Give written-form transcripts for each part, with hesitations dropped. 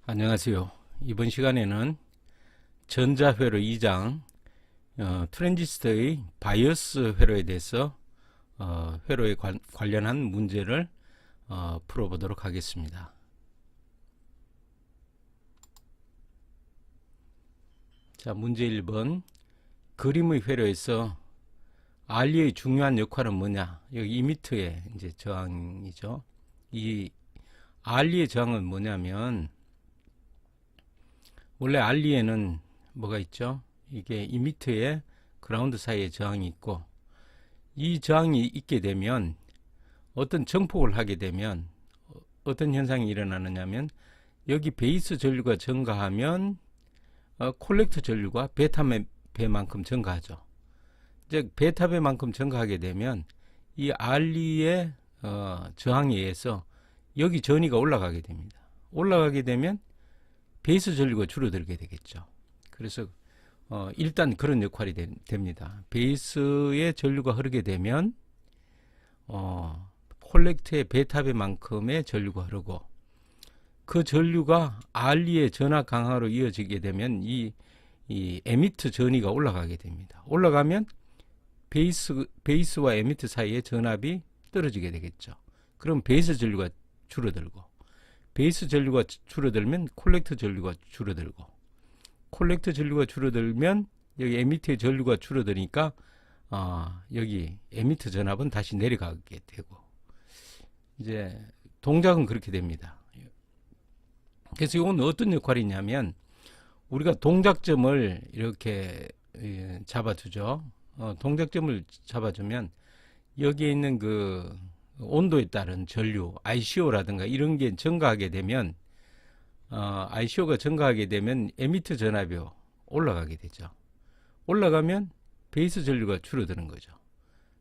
안녕하세요. 이번 시간에는 전자회로 2장 트랜지스터의 바이어스 회로에 대해서 회로에 관련한 문제를 풀어보도록 하겠습니다. 자, 문제 1번. 그림의 회로에서 RE의 중요한 역할은 뭐냐? 여기 이미터의 이제 저항이죠. 이 RE의 저항은 뭐냐면, 원래 RE에는 뭐가 있죠? 이게 이미터에 그라운드 사이에 저항이 있고, 이 저항이 있게 되면 어떤 정폭을 하게 되면 어떤 현상이 일어나느냐면, 여기 베이스 전류가 증가하면 콜렉터 전류가 베타배만큼 증가하죠. 즉 베타배만큼 증가하게 되면 이 RE의 저항에 의해서 여기 전위가 올라가게 됩니다. 올라가게 되면 베이스 전류가 줄어들게 되겠죠. 그래서 일단 그런 역할이 됩니다. 베이스의 전류가 흐르게 되면 콜렉터의 베타배만큼의 전류가 흐르고, 그 전류가 RE의 전하 강화로 이어지게 되면 이 에미터 전위가 올라가게 됩니다. 올라가면 베이스와 에미터 사이의 전압이 떨어지게 되겠죠. 그럼 베이스 전류가 줄어들고, 베이스 전류가 줄어들면 콜렉터 전류가 줄어들고, 콜렉터 전류가 줄어들면 여기 에미터의 전류가 줄어드니까 여기 에미터 전압은 다시 내려가게 되고, 이제 동작은 그렇게 됩니다. 그래서 이건 어떤 역할이냐면, 우리가 동작점을 이렇게 잡아두죠. 동작점을 잡아주면 여기에 있는 그 온도에 따른 전류, ICO라든가 이런 게 증가하게 되면 ICO가 증가하게 되면 에미터 전압이 올라가게 되죠. 올라가면 베이스 전류가 줄어드는 거죠.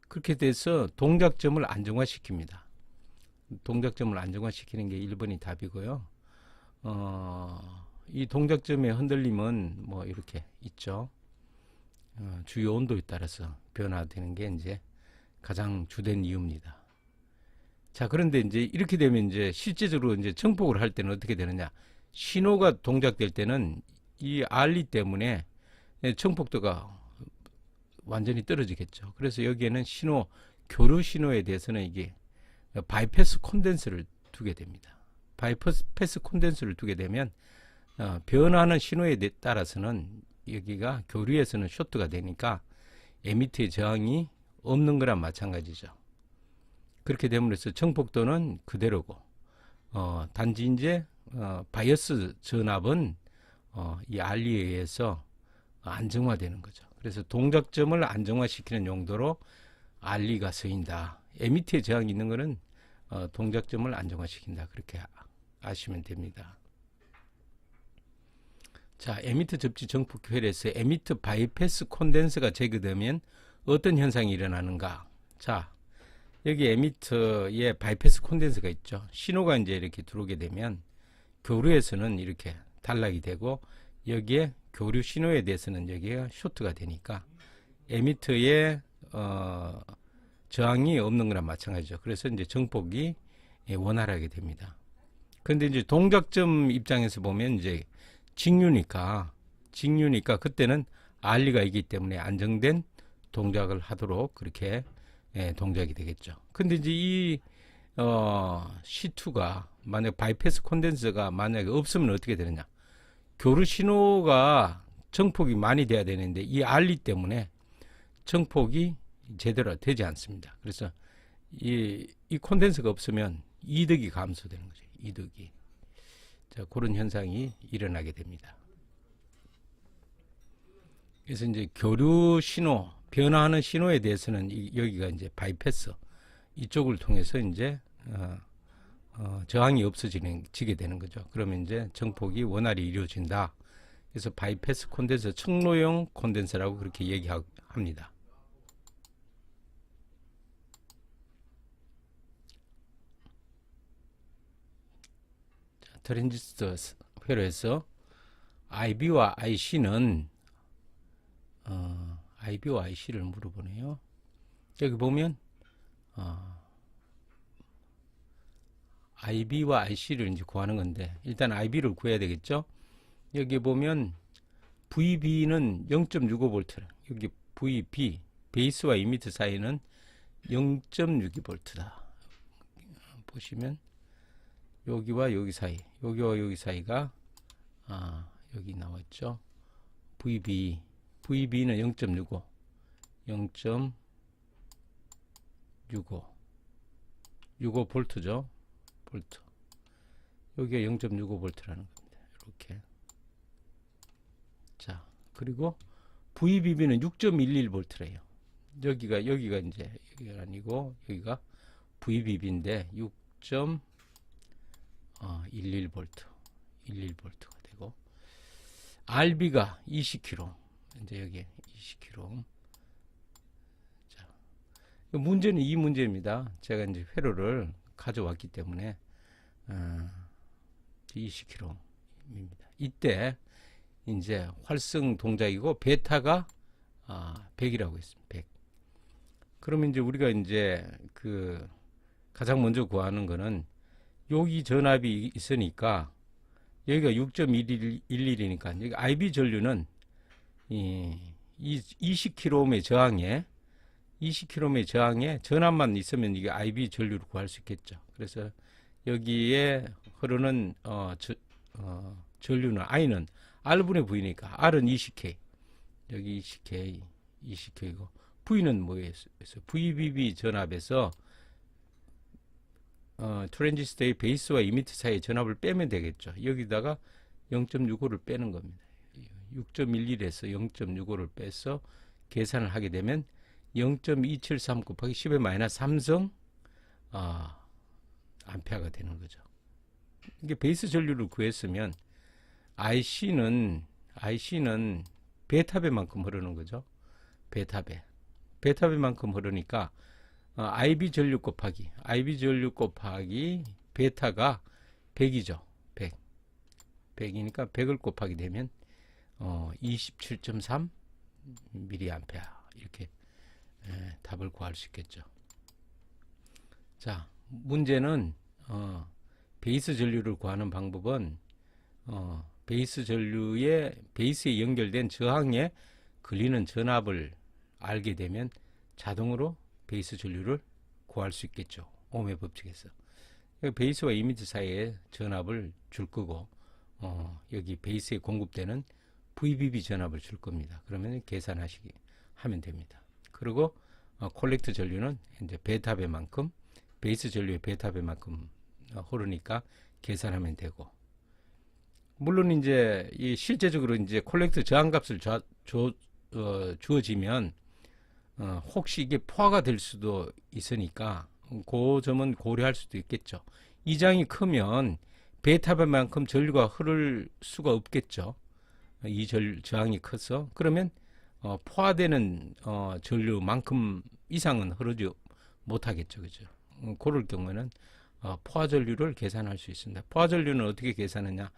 그렇게 돼서 동작점을 안정화시킵니다. 동작점을 안정화시키는 게 1번이 답이고요. 이 동작점의 흔들림은 뭐 이렇게 있죠. 주요 온도에 따라서 변화되는 게 이제 가장 주된 이유입니다. 자, 그런데 이제 이렇게 되면 이제 실제적으로 이제 정폭을 할 때는 어떻게 되느냐? 신호가 동작될 때는 이 RE 때문에 정폭도가 완전히 떨어지겠죠. 그래서 여기에는 교류 신호에 대해서는 이게 바이패스 콘덴서를 두게 됩니다. 바이패스 콘덴서를 두게 되면 변화하는 신호에 따라서는 여기가 교류에서는 쇼트가 되니까 에미터의 저항이 없는 거랑 마찬가지죠. 그렇게 됨으로써 정폭도는 그대로고, 단지 이제 바이어스 전압은 이 RE에 의해서 안정화되는 거죠. 그래서 동작점을 안정화시키는 용도로 RE가 쓰인다. 에미터의 저항이 있는 거는 동작점을 안정화시킨다. 그렇게 아시면 됩니다. 자, 에미터 접지 정폭 회로에서 에미터 바이패스 콘덴서가 제거되면 어떤 현상이 일어나는가? 자, 여기 에미터에 바이패스 콘덴서가 있죠. 신호가 이제 이렇게 들어오게 되면 교류에서는 이렇게 단락이 되고, 여기에 교류 신호에 대해서는 여기가 쇼트가 되니까 에미터에 저항이 없는 거랑 마찬가지죠. 그래서 이제 정폭이 원활하게 됩니다. 그런데 이제 동작점 입장에서 보면 이제 직류니까 그때는 RE가 있기 때문에 안정된 동작을 하도록 그렇게 동작이 되겠죠. 근데 이제 이 C2가 만약 바이패스 콘덴서가 만약에 없으면 어떻게 되느냐? 교류 신호가 정폭이 많이 돼야 되는데 이 RE 때문에 정폭이 제대로 되지 않습니다. 그래서 이 콘덴서가 없으면 이득이 감소되는 거죠. 이득이. 자, 그런 현상이 일어나게 됩니다. 그래서 이제 교류 신호, 변화하는 신호에 대해서는 여기가 이제 바이패스 이쪽을 통해서 이제 저항이 없어지게 되는 거죠. 그러면 이제 정폭이 원활히 이루어진다. 그래서 바이패스 콘덴서, 청로용 콘덴서라고 그렇게 얘기합니다. 트랜지스터 회로에서 IB와 IC는 IB와 IC를 물어보네요. 여기 보면 IB와 IC를 이제 구하는 건데, 일단 IB를 구해야 되겠죠. 여기 보면 VB는 0.65V, 여기 VB 베이스와 이미터 사이는 0.62V다. 보시면 여기와 여기 사이, 여기와 여기 사이가 여기 나왔죠. VB는 0.65, 65V죠. 볼트. 여기가 0.65V라는 겁니다. 이렇게. 자, 그리고 VBB는 6.11V래요. 여기가 이제 여기가 아니고 여기가 VBB인데 6.11V, 11V가 되고, RB가 20kΩ. 이제 여기 20kΩ. 자, 문제는 이 문제입니다. 제가 이제 회로를 가져왔기 때문에 20kΩ입니다. 이때 이제 활성 동작이고 베타가 100이라고 했습니다. 100. 그러면 이제 우리가 이제 그 가장 먼저 구하는 거는 여기 전압이 있으니까 여기가 6.11이니까 여기 IB 전류는 이 20kΩ의 저항에 전압만 있으면 이게 IB 전류를 구할 수 있겠죠. 그래서 여기에 흐르는 전류는 I는 R분의 V니까 R은 20K, 여기 20K이고 V는 뭐였어요? VBB 전압에서 트랜지스터의 베이스와 이미터 사이의 전압을 빼면 되겠죠. 여기다가 0.65를 빼는 겁니다. 6.11에서 0.65를 빼서 계산을 하게 되면 0.273 곱하기 10의 마이너스 3성 암페어가 되는 거죠. 이게 베이스 전류를 구했으면 IC는 베타배만큼 흐르는 거죠. 베타배만큼 흐르니까 IB 전류 곱하기 베타가 100이죠. 100이니까 100을 곱하게 되면 27.3 mA 이렇게 답을 구할 수 있겠죠. 자, 문제는 베이스 전류를 구하는 방법은 베이스에 연결된 저항에 걸리는 전압을 알게 되면 자동으로 베이스 전류를 구할 수 있겠죠. 옴의 법칙에서. 베이스와 이미터 사이에 전압을 줄 거고 여기 베이스에 공급되는 VBB 전압을 줄 겁니다. 그러면 하면 됩니다. 그리고 콜렉터 전류는 이제 베타배만큼, 베이스 전류의 베타배만큼 흐르니까 계산하면 되고, 물론 이제 이 실제적으로 이제 콜렉터 저항값을 주어지면 혹시 이게 포화가 될 수도 있으니까 그 점은 고려할 수도 있겠죠. 이 장이 크면 베타배만큼 전류가 흐를 수가 없겠죠. 이 저항이 커서. 그러면 포화되는 전류만큼 이상은 흐르지 못하겠죠. 그죠? 그럴 경우에는 포화 전류를 계산할 수 있습니다. 포화 전류는 어떻게 계산하냐?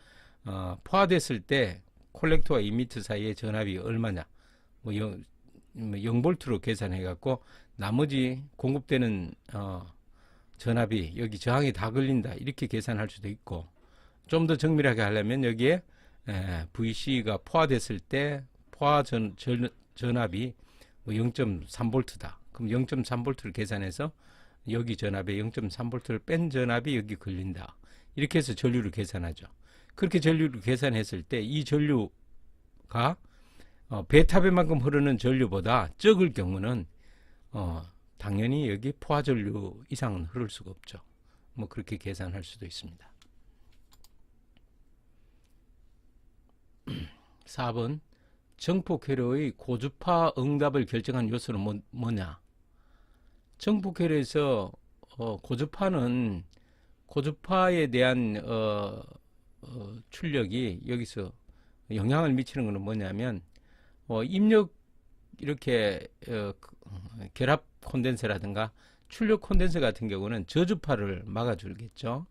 포화됐을 때 콜렉터와 이미터 사이의 전압이 얼마냐? 0V로 계산해 갖고 나머지 공급되는 전압이 여기 저항에 다 걸린다, 이렇게 계산할 수도 있고, 좀 더 정밀하게 하려면 여기에 VC가 포화됐을 때 포화 전압이 0.3V다. 그럼 0.3V를 계산해서 여기 전압에 0.3V를 뺀 전압이 여기 걸린다. 이렇게 해서 전류를 계산하죠. 그렇게 전류를 계산했을 때 이 전류가 베타배만큼 흐르는 전류보다 적을 경우는 당연히 여기 포화 전류 이상은 흐를 수가 없죠. 뭐 그렇게 계산할 수도 있습니다. 4번 정폭 회로의 고주파 응답을 결정한 요소는 뭐냐? 정폭 회로에서 고주파에 대한 출력이 여기서 영향을 미치는 것은 뭐냐면 입력 이렇게 결합 콘덴서라든가 출력 콘덴서 같은 경우는 저주파를 막아주겠죠.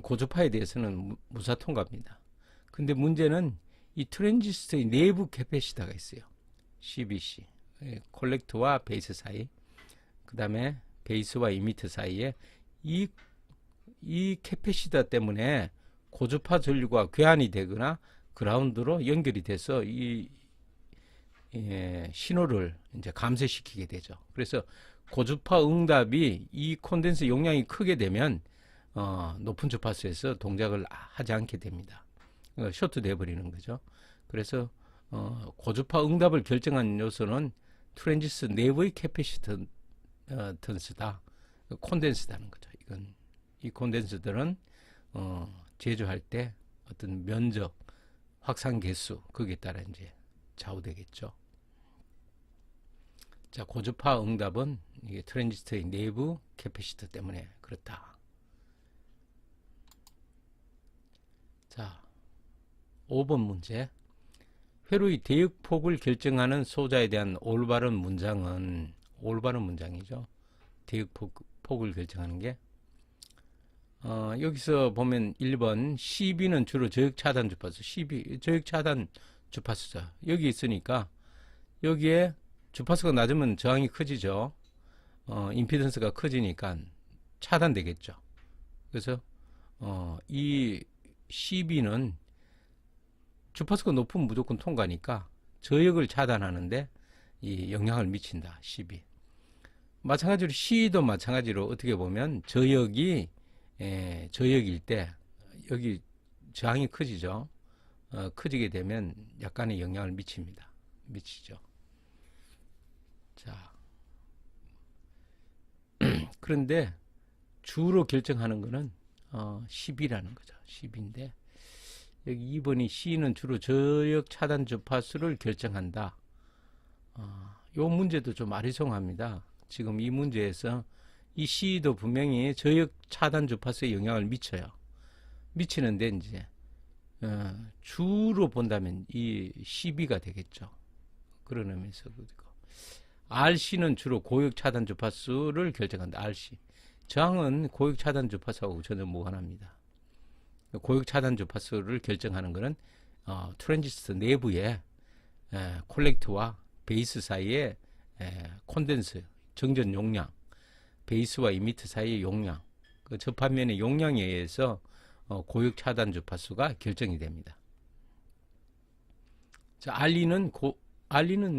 고주파에 대해서는 무사 통과입니다. 근데 문제는 이 트랜지스터의 내부 캐패시터가 있어요. CBC, 콜렉터와 베이스 사이, 그 다음에 베이스와 이미터 사이에 이 이 캐패시터 때문에 고주파 전류가 괴환이 되거나 그라운드로 연결이 돼서 이 신호를 이제 감쇄시키게 되죠. 그래서 고주파 응답이 이 콘덴서 용량이 크게 되면 높은 주파수에서 동작을 하지 않게 됩니다. 쇼트 돼버리는 거죠. 그래서 고주파 응답을 결정하는 요소는 트랜지스터 내부의 캐패시턴스다. 콘덴서다는 거죠. 이 콘덴서들은 제조할 때 어떤 면적, 확산 개수 거기에 따라 이제 좌우되겠죠. 자, 고주파 응답은 이게 트랜지스터의 내부 캐패시터 때문에 그렇다. 자, 5번 문제. 회로의 대역폭을 결정하는 소자에 대한 올바른 문장이죠. 대역폭을 결정하는 게 여기서 보면 1번 CB는 주로 저역차단 주파수, CB 저역차단 주파수죠. 여기 있으니까 여기에 주파수가 낮으면 저항이 커지죠. 임피던스가 커지니까 차단되겠죠. 그래서 이 CB는 주파수가 높으면 무조건 통과니까 저역을 차단하는데 이 영향을 미친다. CB. 마찬가지로 C도 마찬가지로 어떻게 보면 저역일 때 여기 저항이 커지죠. 커지게 되면 약간의 영향을 미치죠. 자, 그런데 주로 결정하는 거는 10이라는 거죠. 10인데 여기 2번이 C는 주로 저역 차단 주파수를 결정한다. 요 문제도 좀 아리송합니다. 지금 이 문제에서 이 C도 분명히 저역 차단 주파수에 영향을 미치는데 이제 주로 본다면 이 CB가 되겠죠. 그런 의미에서 RC는 주로 고역 차단 주파수를 결정한다. RC. 저항은 고역 차단 주파수하고 전혀 무관합니다. 고역 차단 주파수를 결정하는 것은 트랜지스터 내부에 콜렉터와 베이스 사이의 콘덴서 정전 용량, 베이스와 이미터 사이의 용량, 그 접합면의 용량에 의해서 고역 차단 주파수가 결정이 됩니다. 자, RE는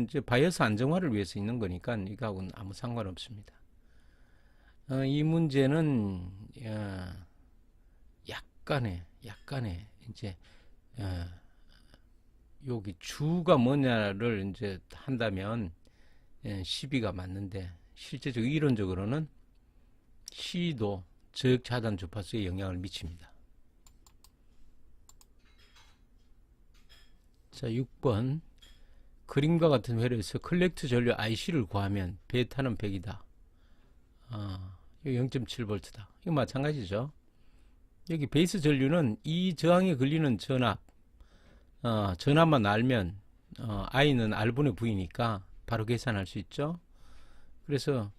이제 바이어스 안정화를 위해서 있는 거니까 이거하고는 아무 상관없습니다. 이 문제는 약간의 이제 여기 주가 뭐냐를 이제 한다면 12가 맞는데 실제적으로 이론적으로는 C도 저역 차단 주파수에 영향을 미칩니다. 자, 6번 그림과 같은 회로에서 컬렉터 전류 IC를 구하면 베타는 100이다. 이거 0.7V다. 이거 마찬가지죠. 여기 베이스 전류는 이 저항에 걸리는 전압만 알면 I는 R분의 V니까 바로 계산할 수 있죠. 그래서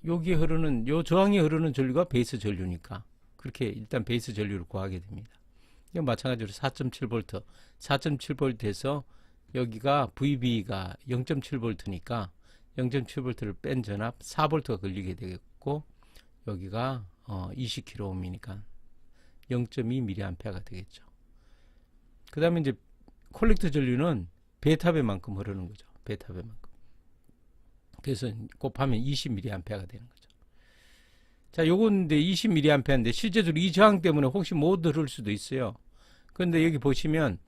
여기에 흐르는 요 저항에 흐르는 전류가 베이스 전류니까 그렇게 일단 베이스 전류를 구하게 됩니다. 이건 마찬가지로 4.7V 4.7V에서 여기가 VB가 0.7V니까 0.7V를 뺀 전압 4V가 걸리게 되겠고 여기가 20kΩ이니까 0.2mA가 되겠죠. 그 다음에 이제 콜렉터 전류는 베타배만큼 흐르는 거죠. 베타배만큼. 그래서 곱하면 20mA가 되는 거죠. 자, 요건데 20mA인데 실제적으로 이 저항 때문에 혹시 못 흐를 수도 있어요. 그런데 여기 보시면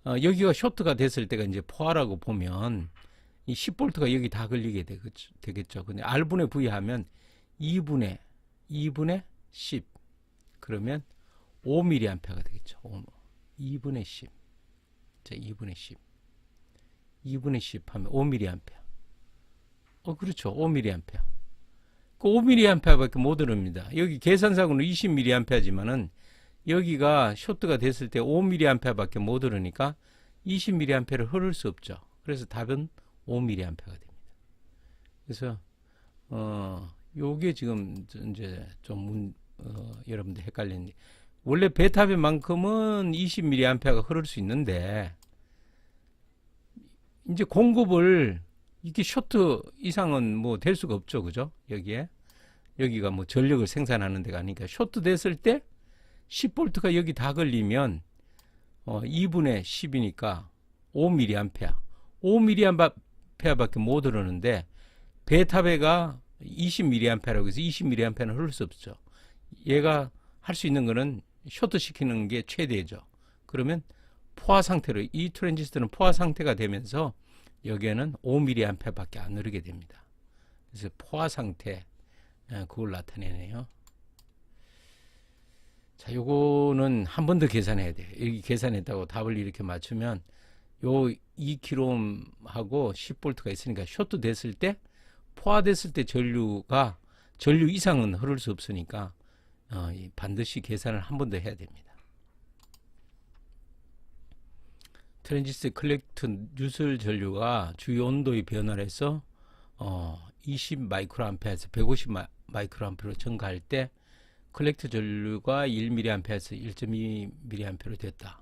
여기가 쇼트가 됐을 때가 이제 포화라고 보면 이 10V가 여기 다 걸리게 되겠죠. 근데 R분의 V 하면 2분의 10 그러면 5mA가 되겠죠. 2분의 10. 자, 2분의 10. 2분의 10 하면 5mA. 그렇죠. 5mA. 그 5mA밖에 못 흐릅니다. 여기 계산상으로는 20mA지만은 여기가 쇼트가 됐을 때 5mA밖에 못 흐르니까 20mA를 흐를 수 없죠. 그래서 답은 5mA가 됩니다. 그래서 요게 지금 이제 좀 여러분들 헷갈리는데 원래 베타배만큼은 20mA가 흐를 수 있는데 이제 공급을 이게 쇼트 이상은 뭐 될 수가 없죠. 그죠? 여기에 여기가 뭐 전력을 생산하는 데가 아니니까 쇼트 됐을 때 10V가 여기 다 걸리면 2분의 10이니까 5mA 5mA밖에 못 흐르는데 베타배가 20mA라고 해서 20mA는 흐를 수 없죠. 얘가 할 수 있는 거는 쇼트 시키는 게 최대죠. 그러면 포화 상태로 이 트랜지스터는 포화 상태가 되면서 여기에는 5mA밖에 안 흐르게 됩니다. 그래서 포화 상태 그걸 나타내네요. 자, 요거는 한 번 더 계산해야 돼요. 여기 계산했다고 답을 이렇게 맞추면 요 2kΩ하고 10V가 있으니까 쇼트 됐을 때 포화됐을 때 전류 이상은 흐를 수 없으니까 반드시 계산을 한 번 더 해야 됩니다. 트랜지스터 컬렉트 누설 전류가 주요 온도의 변화를 해서 20 마이크로암페어에서 150 마이크로암페어로 증가할 때 컬렉트 전류가 1mA에서 1.2mA로 됐다.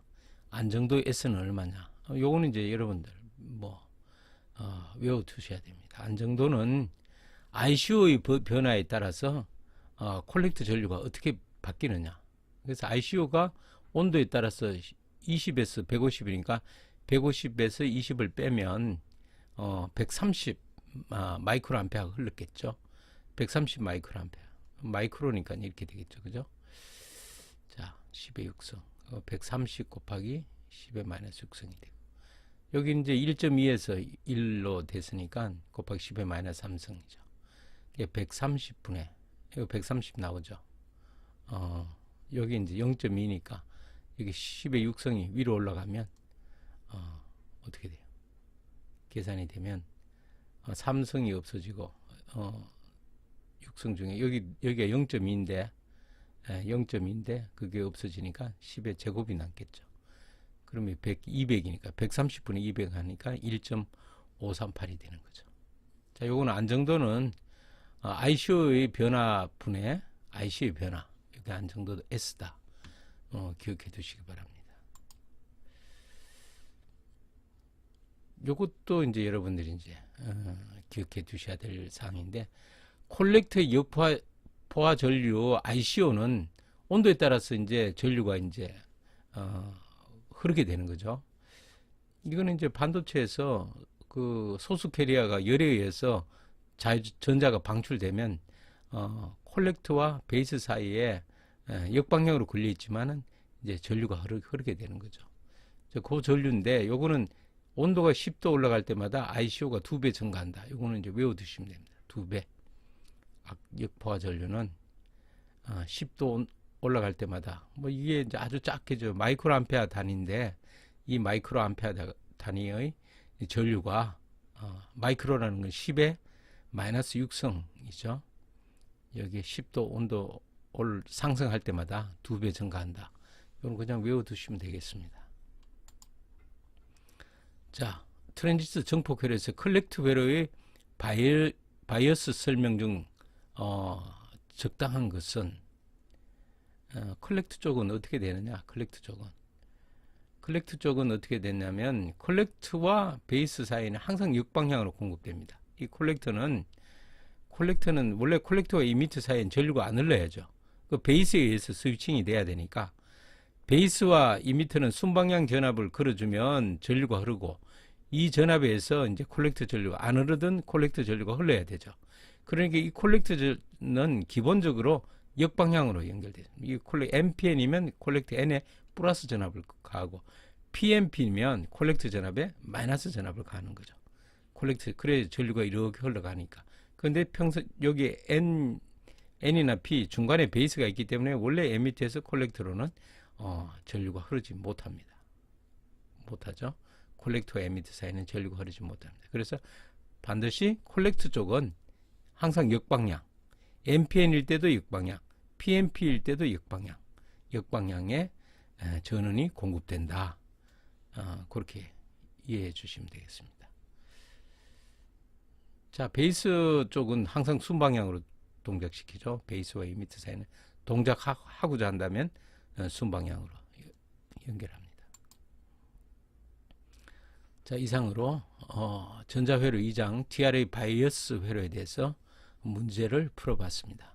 안정도 S는 얼마냐? 요거는 이제 여러분들 외워두셔야 됩니다. 안정도는 ICO의 변화에 따라서 콜렉트 전류가 어떻게 바뀌느냐. 그래서 ICO가 온도에 따라서 20에서 150이니까 150에서 20을 빼면 130 마이크로암페어가 흘렀겠죠. 130 마이크로암페어. 마이크로니까 이렇게 되겠죠. 그죠? 자, 10의 6성. 130 곱하기 10의 마이너스 6성이 되고. 여기 이제 1.2에서 1로 됐으니까 곱하기 10의 마이너스 3성이죠. 이게 130분의 이거 130 나오죠. 여기 이제 0.2니까 여기 10의 6성이 위로 올라가면 어떻게 돼요? 계산이 되면 3성이 없어지고 6성 중에 여기가 0.2인데 0.2인데 그게 없어지니까 10의 제곱이 남겠죠. 그러면 200이니까 130분의 200 하니까 1.538이 되는 거죠. 자, 요거는 안정도는 ICO의 변화분의 ICO의 변화. 여기 안정도도 S다. 기억해 두시기 바랍니다. 요것도 이제 여러분들이 이제 기억해 두셔야 될 사항인데 콜렉터의 역포화 전류 ICO는 온도에 따라서 이제 전류가 이제 흐르게 되는 거죠. 이거는 이제 반도체에서 그 소수 캐리어가 열에 의해서 전자가 방출되면 콜렉터와 베이스 사이에 역방향으로 걸려 있지만은 이제 전류가 흐르게 되는 거죠. 그 전류인데 요거는 온도가 10도 올라갈 때마다 ICO가 2배 증가한다. 요거는 이제 외워두시면 됩니다. 2배. 역포화 전류는 10도 올라갈 때마다 이게 이제 아주 작게죠. 마이크로암페어 단위인데 이 마이크로암페어 단위의 전류가 마이크로라는 건 10의 마이너스 6성이죠. 여기 10도 온도 상승할 때마다 2배 증가한다. 이건 그냥 외워두시면 되겠습니다. 자, 트랜지스터 정폭 회로에서 컬렉트 회로의 바이어스 설명 중 적당한 것은 컬렉트 쪽은 어떻게 되느냐? 컬렉트 쪽은 어떻게 됐냐면 컬렉트와 베이스 사이는 항상 역방향으로 공급됩니다. 이 콜렉터는 원래 콜렉터와 이미터 사이엔 전류가 안 흘러야죠. 그 베이스에 의해서 스위칭이 돼야 되니까 베이스와 이미터는 순방향 전압을 걸어주면 전류가 흐르고 이 전압에 의해서 이제 콜렉터 전류가 안 흐르던 콜렉터 전류가 흘러야 되죠. 그러니까 이 콜렉터는 기본적으로 역방향으로 연결돼요. 이 NPN이면 콜렉터 N에 플러스 전압을 가하고 PNP면 콜렉터 전압에 마이너스 전압을 가하는 거죠. 콜렉터 그래 전류가 이렇게 흘러가니까. 그런데 평소 여기 N이나 P 중간에 베이스가 있기 때문에 원래 에미터에서 콜렉터로는 전류가 흐르지 못합니다. 못하죠. 콜렉터와 에미터 사이는 전류가 흐르지 못합니다. 그래서 반드시 콜렉터 쪽은 항상 역방향, NPN일 때도 역방향, PNP일 때도 역방향의 전원이 공급된다. 그렇게 이해해 주시면 되겠습니다. 자, 베이스 쪽은 항상 순방향으로 동작시키죠. 베이스와 이미터 사이는 동작하고자 한다면 순방향으로 연결합니다. 자, 이상으로 전자회로 2장 TRA 바이어스 회로에 대해서 문제를 풀어봤습니다.